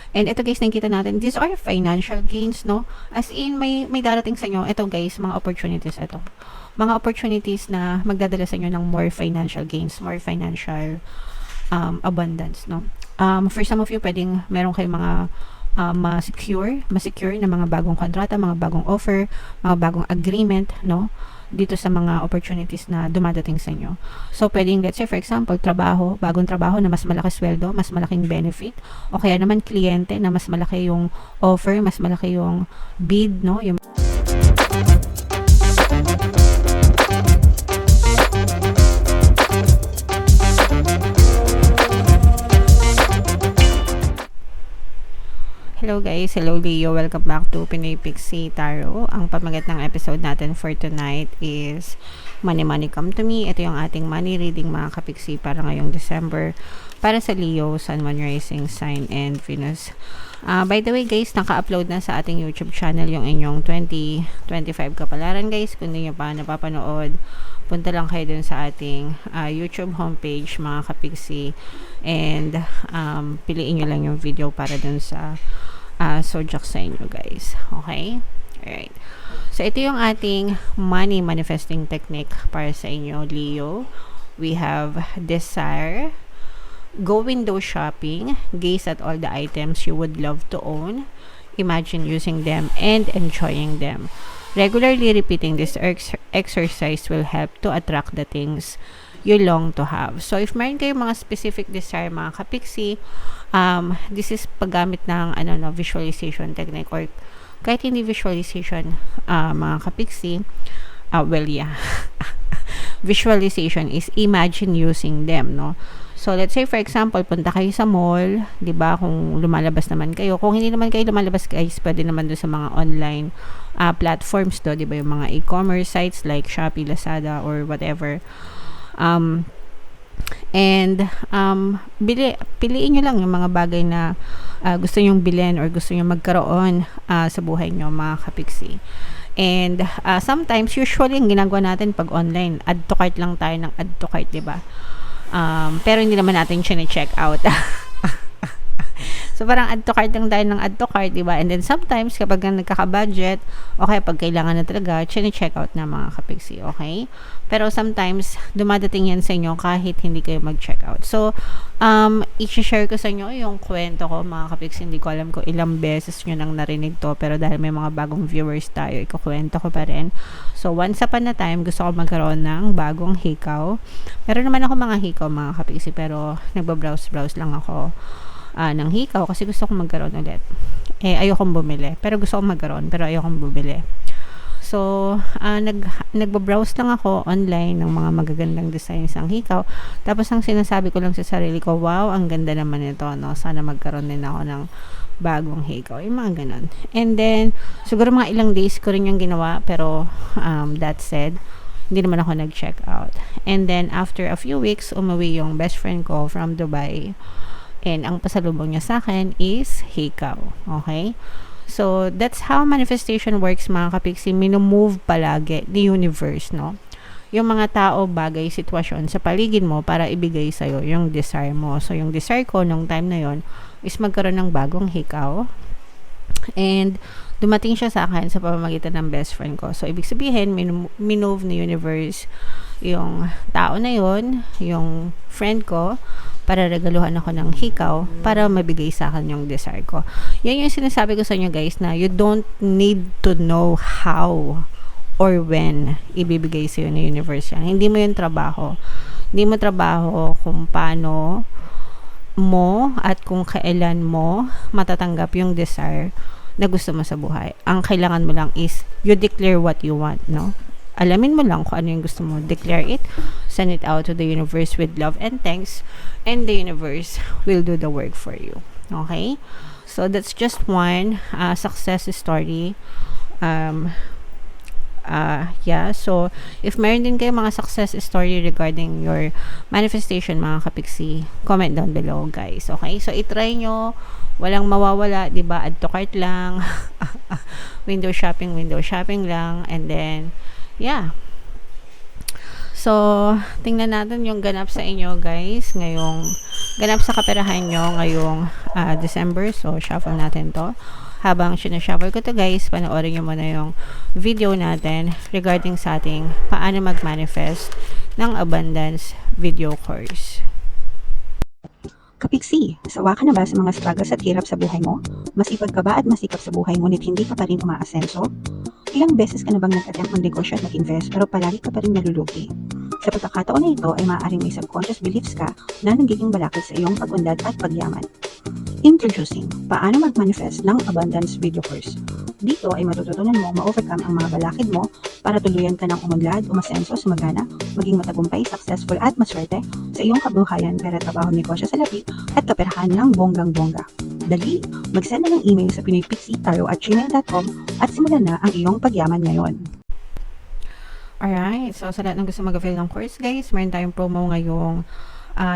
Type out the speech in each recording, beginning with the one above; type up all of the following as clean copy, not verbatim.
And ito guys, nakikita natin, these are financial gains, no? As in, may darating sa inyo, ito guys, mga opportunities ito. Mga opportunities na magdadala sa inyo ng more financial gains, more financial abundance, no? For some of you, pwedeng meron kayong mga ma-secure na mga bagong kontrata, mga bagong offer, mga bagong agreement, no? Dito sa mga opportunities na dumadating sa inyo. So, pwedeng, let's say, for example, bagong trabaho na mas malaki sweldo, mas malaking benefit, o kaya naman kliyente na mas malaki yung offer, mas malaki yung bid, no? Yung Hello guys, hello Leo, welcome back to Pinoy Pixie Tarot. Ang pamagat ng episode natin for tonight is Money Money Come to Me. Ito yung ating money reading mga kapixie para ngayong December para sa Leo, Sun, Moon, Rising Sign, and Venus. By the way guys, naka-upload na sa ating YouTube channel yung inyong 2025 kapalaran guys. Kung hindi nyo pa napapanood, punta lang kayo dun sa ating YouTube homepage mga kapixie, and piliin nyo lang yung video para dun sa zodiac sa inyo guys. Okay? Alright. So, ito yung ating money manifesting technique para sa inyo, Leo. We have desire, go window shopping, gaze at all the items you would love to own, imagine using them and enjoying them. Regularly repeating this exercise will help to attract the things you long to have. So, if meron kayong mga specific desire mga kapixie, this is paggamit ng visualization technique, or kahit hindi visualization mga kapixie, visualization is imagine using them, no? So, let's say, for example, punta kayo sa mall, di ba, kung lumalabas naman kayo. Kung hindi naman kayo lumalabas, guys, pwede naman doon sa mga online platforms do, di ba, yung mga e-commerce sites like Shopee, Lazada, or whatever. Piliin nyo lang yung mga bagay na gusto nyong bilhin or gusto nyong magkaroon sa buhay nyo, mga kapixie. And sometimes, usually, yung ginagawa natin pag online, add to cart lang tayo ng add to cart, diba? Pero hindi naman natin check out. So, parang add to cart lang tayo ng add to cart, diba? And then, sometimes, kapag nagkaka-budget, okay, pag kailangan na talaga, check out na mga kapixie, okay? Pero, sometimes, dumadating yan sa inyo kahit hindi kayo mag-check out. So, i-share ko sa inyo yung kwento ko, mga kapixie. Hindi ko alam kung ilang beses nyo nang narinig to, pero dahil may mga bagong viewers tayo, ikukwento ko pa rin. So, once upon a time, gusto ko magkaroon ng bagong hikaw. Meron naman ako mga hikaw, mga kapixie, pero nagbabrowse-browse lang ako ng hikaw kasi gusto kong magkaroon ulit. Ayokong bumili. Pero gusto kong magkaroon, pero ayokong bumili. So, nagbabrowse lang ako online ng mga magagandang designs ng hikaw. Tapos, ang sinasabi ko lang sa sarili ko, wow, ang ganda naman ito, no? Sana magkaroon din ako ng bagong hikaw. Yung mga ganon. And then, siguro mga ilang days ko rin yung ginawa, pero that said, hindi naman ako nag-check out. And then, after a few weeks, umuwi yung best friend ko from Dubai. And ang pasalubong niya sa akin is hikaw. Okay? So, that's how manifestation works, mga kapixie. Minumove palagi the universe, no? Yung mga tao, bagay, sitwasyon sa paligid mo para ibigay sa'yo yung desire mo. So, yung desire ko nung time na yon is magkaroon ng bagong hikaw. And, dumating siya sa akin sa pamamagitan ng best friend ko. So, ibig sabihin, minove ni universe yung tao na yon, yung friend ko, para regaluhan ako ng hikaw para mabigay sa akin yung desire ko. Yan yung sinasabi ko sa inyo guys, na you don't need to know how or when ibibigay sa iyo ng universe yan. Hindi mo yung trabaho. Hindi mo trabaho kung paano mo at kung kailan mo matatanggap yung desire na gusto mo sa buhay. Ang kailangan mo lang is you declare what you want, no? Alamin mo lang kung ano yung gusto mo. Declare it. Send it out to the universe with love and thanks. And the universe will do the work for you. Okay? So, that's just one success story. So, if meron din kayo mga success story regarding your manifestation, mga kapixie, comment down below, guys. Okay? So, itry nyo. Walang mawawala, diba? Add to cart lang. window shopping lang. And then, yeah. So, tingnan natin yung ganap sa inyo guys, ganap sa kaperahan nyo ngayong December. So, shuffle natin to. Habang sinashuffle ko to guys, panoorin nyo muna yung video natin regarding sa ating paano mag-manifest ng abundance video course. Kapiksi, sawa ka na ba sa mga struggles at hirap sa buhay mo? Masipag ka ba at masikap sa buhay ngunit hindi ka pa rin umaasenso? Ilang beses ka na bang nag-attempt mag-negosyo at mag-invest pero palagi ka pa rin nalulugi? Sa pagkakataon na ito ay maaaring may subconscious beliefs ka na nagiging balakid sa iyong pag-unlad at pagyaman. Introducing, paano mag-manifest ng abundance video course. Dito ay matututunan mo ma-overcome ang mga balakid mo para tuluyan ka ng umunlad, umasenso, sumagana, maging matagumpay, successful at maswerte sa iyong kabuhayan, pera, trabaho, negosyo sa lapi at kaperahan ng bonggang-bongga. Dali, mag-send na ng email sa pinoypixitaro@gmail.com at simulan na ang iyong pagyaman ngayon. Alright, so sa lahat ng gusto mag-avail ng course guys, meron tayong promo ngayong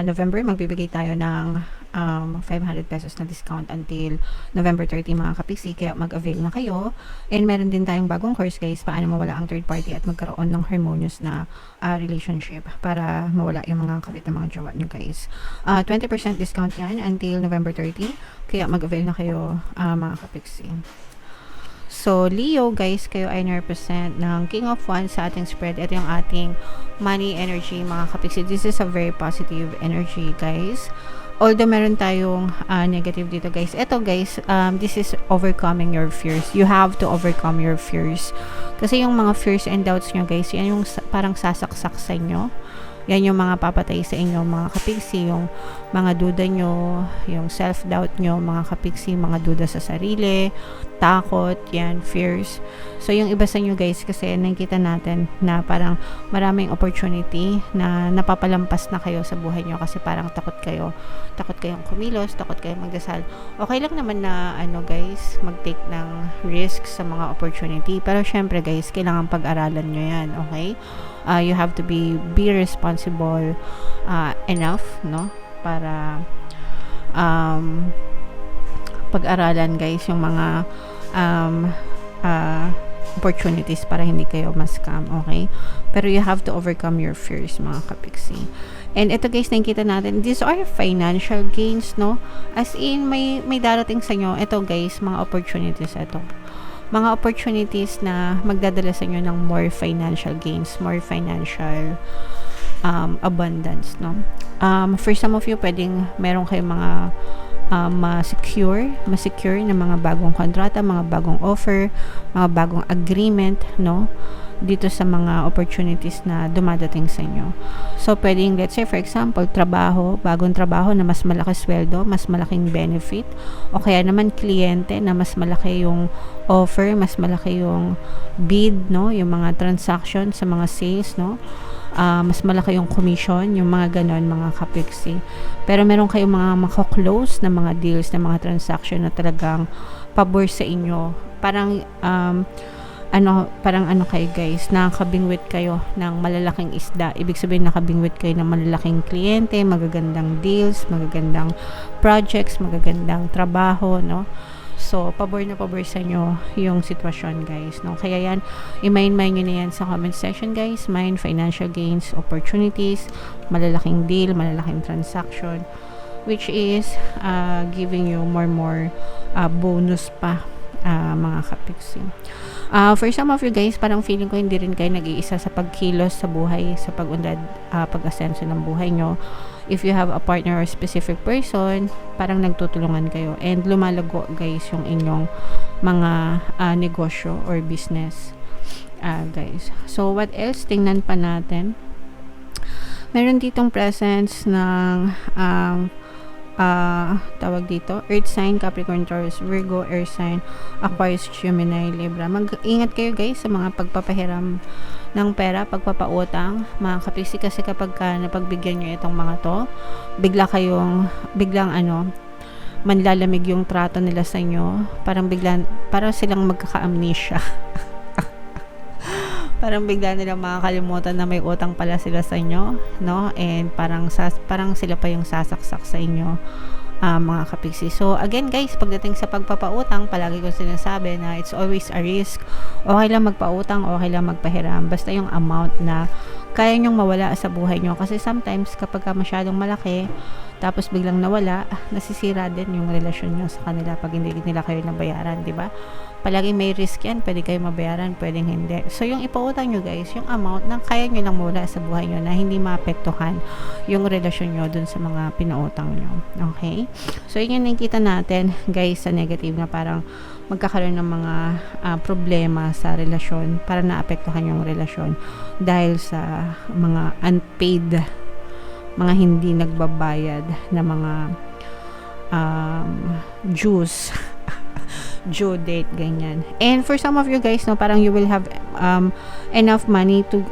November. Magbibigay tayo ng 500 pesos na discount until November 30 mga kapiksi, kaya mag-avail na kayo. And meron din tayong bagong course guys, paano mawala ang third party at magkaroon ng harmonious na relationship para mawala yung mga kabit na mga jowa nyo guys. 20% discount yan until November 30, kaya mag-avail na kayo mga kapiksi. So, Leo, guys, kayo ay na-represent ng King of Wands sa ating spread. Ito yung ating money energy, mga kapiksi. This is a very positive energy, guys. Although meron tayong negative dito, guys. Ito, guys, this is overcoming your fears. You have to overcome your fears. Kasi yung mga fears and doubts nyo, guys, yan yung parang sasaksak sa inyo. Yan yung mga papatay sa inyo, mga kapiksi, yung mga duda nyo, yung self-doubt nyo, mga kapiksi, mga duda sa sarili, takot, yan, fears. So, yung iba sa inyo guys, kasi nakikita natin na parang maraming opportunity na napapalampas na kayo sa buhay nyo kasi parang takot kayong kumilos, takot kayong magdasal. Okay lang naman na, guys, mag-take ng risk sa mga opportunity. Pero syempre guys, kailangan pag-aralan nyo yan, okay? You have to be responsible enough, no? Para pag-aralan guys yung mga opportunities para hindi kayo ma-scam, okay? Pero you have to overcome your fears, mga kapiksi. And ito guys, nakikita natin, these are financial gains, no? As in, may darating sa inyo. Ito guys, mga opportunities ito. Mga opportunities na magdadala sa inyo ng more financial gains, more financial abundance, no? For some of you, pwedeng meron kayong mga ma-secure na mga bagong kontrata, mga bagong offer, mga bagong agreement, no? Dito sa mga opportunities na dumadating sa inyo. So, pwedeng, let's say, for example, bagong trabaho na mas malaki sweldo, mas malaking benefit, o kaya naman kliyente na mas malaki yung offer, mas malaki yung bid, no? Yung mga transaction sa mga sales, no? Mas malaki yung commission, yung mga ganon, mga kapiksi. Pero meron kayong mga mako-close na mga deals, na mga transaction na talagang pabor sa inyo. Parang kayo guys, nakabingwit kayo ng malalaking isda. Ibig sabihin, nakabingwit kayo ng malalaking kliyente, magagandang deals, magagandang projects, magagandang trabaho, no? So, pabor na pabor sa inyo yung sitwasyon, guys, no? Kaya yan, i-mind nyo na yan sa comment section, guys. Mind, financial gains, opportunities, malalaking deal, malalaking transaction, which is giving you more bonus pa, mga kapiksi. For some of you guys, parang feeling ko hindi rin kayo nag-iisa sa pagkilos sa buhay, sa pag-unlad, pag-asenso ng buhay nyo. If you have a partner or specific person, parang nagtutulungan kayo and lumalago guys yung inyong mga negosyo or business, guys. So, what else? Tingnan pa natin. Meron ditong presence ng tawag dito, Earth sign, Capricorn, Taurus, Virgo, Air sign, Aquarius, Gemini, Libra. Mag-ingat kayo guys sa mga pagpapahiram ng pera, pagpapautang, mga kapiksi, kasi kapag napagbigyan nyo itong mga to, biglang manlalamig yung trato nila sa inyo, parang silang magkaka-amnesia. Parang bigla nilang makakalimutan na may utang pala sila sa inyo, no? And parang sila pa yung sasaksak sa inyo, mga kapiksi. So, again guys, pagdating sa pagpapautang, palagi ko sinasabi na it's always a risk. Okay lang magpautang, okay lang magpahiram. Basta yung amount na kaya nyong mawala sa buhay nyo. Kasi sometimes, kapag masyadong malaki, tapos biglang nawala, nasisira din yung relasyon nyo sa kanila pag hindi nila kayo nabayaran, di ba? Palagi may risk yan, pwede kayo mabayaran, pwedeng hindi. So, yung ipautang nyo guys, yung amount na kaya nyo lang mawala sa buhay nyo na hindi maapektuhan yung relasyon nyo dun sa mga pinautang nyo. Okay? So, yun yung nakikita natin guys sa negative na parang magkakaroon ng mga problema sa relasyon para naapektuhan yung relasyon dahil sa mga unpaid, mga hindi nagbabayad na mga dues, due date, ganyan. And for some of you guys, no, parang you will have enough money to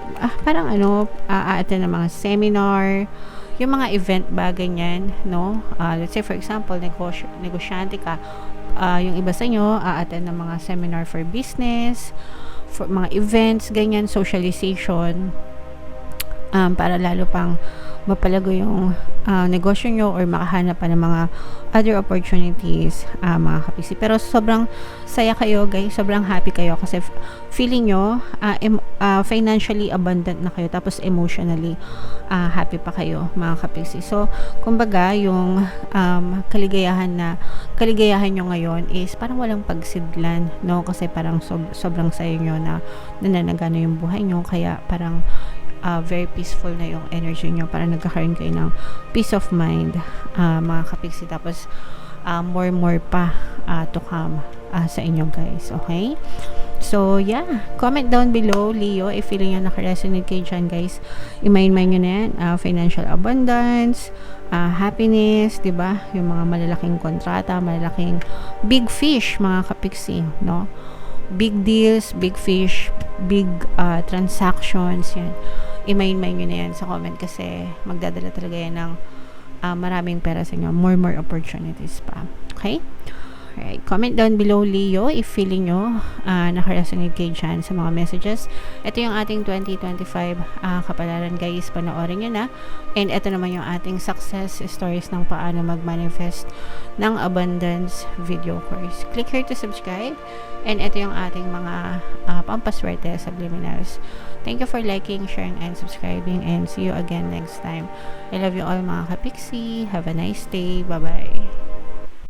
parang attend ng mga seminar, yung mga event ba, ganyan, no? Let's say for example, negosyante ka, yung iba sa inyo attend ng mga seminar for business, for mga events, ganyan, socialization, para lalo pang mapalago yung negosyo nyo or makahanap pa ng mga other opportunities, mga kapiksi. Pero sobrang saya kayo guys, sobrang happy kayo kasi feeling nyo financially abundant na kayo, tapos emotionally happy pa kayo, mga kapiksi. So kumbaga yung kaligayahan nyo ngayon is parang walang pagsidlan, no? Kasi parang sobrang saya nyo na nananagana yung buhay nyo, kaya parang very peaceful na yung energy nyo, para nagkakaroon kayo ng peace of mind, mga kapiksi. Tapos more pa to come sa inyo guys. Okay, so yeah, comment down below Leo if feeling nyo nakaresonate kayo dyan guys. I-mind nyo na yan, financial abundance, happiness, diba? Yung mga malalaking kontrata, malalaking big fish, mga kapiksi, no? Big deals, big fish, big transactions, yan. I-mind nyo na yan sa comment kasi magdadala talaga yan ng maraming pera sa inyo, more opportunities pa. Okay? Alright, comment down below Leo if feeling nyo nakaresonate kayo dyan sa mga messages. Ito yung ating 2025 kapalaran guys, panoorin nyo na. And ito naman yung ating success stories ng paano mag-manifest ng abundance video course. Click here to subscribe. And ito yung ating mga pampaswerte subliminals. Thank you for liking, sharing, and subscribing. And see you again next time. I love you all, mga kapiksi. Have a nice day. Bye-bye.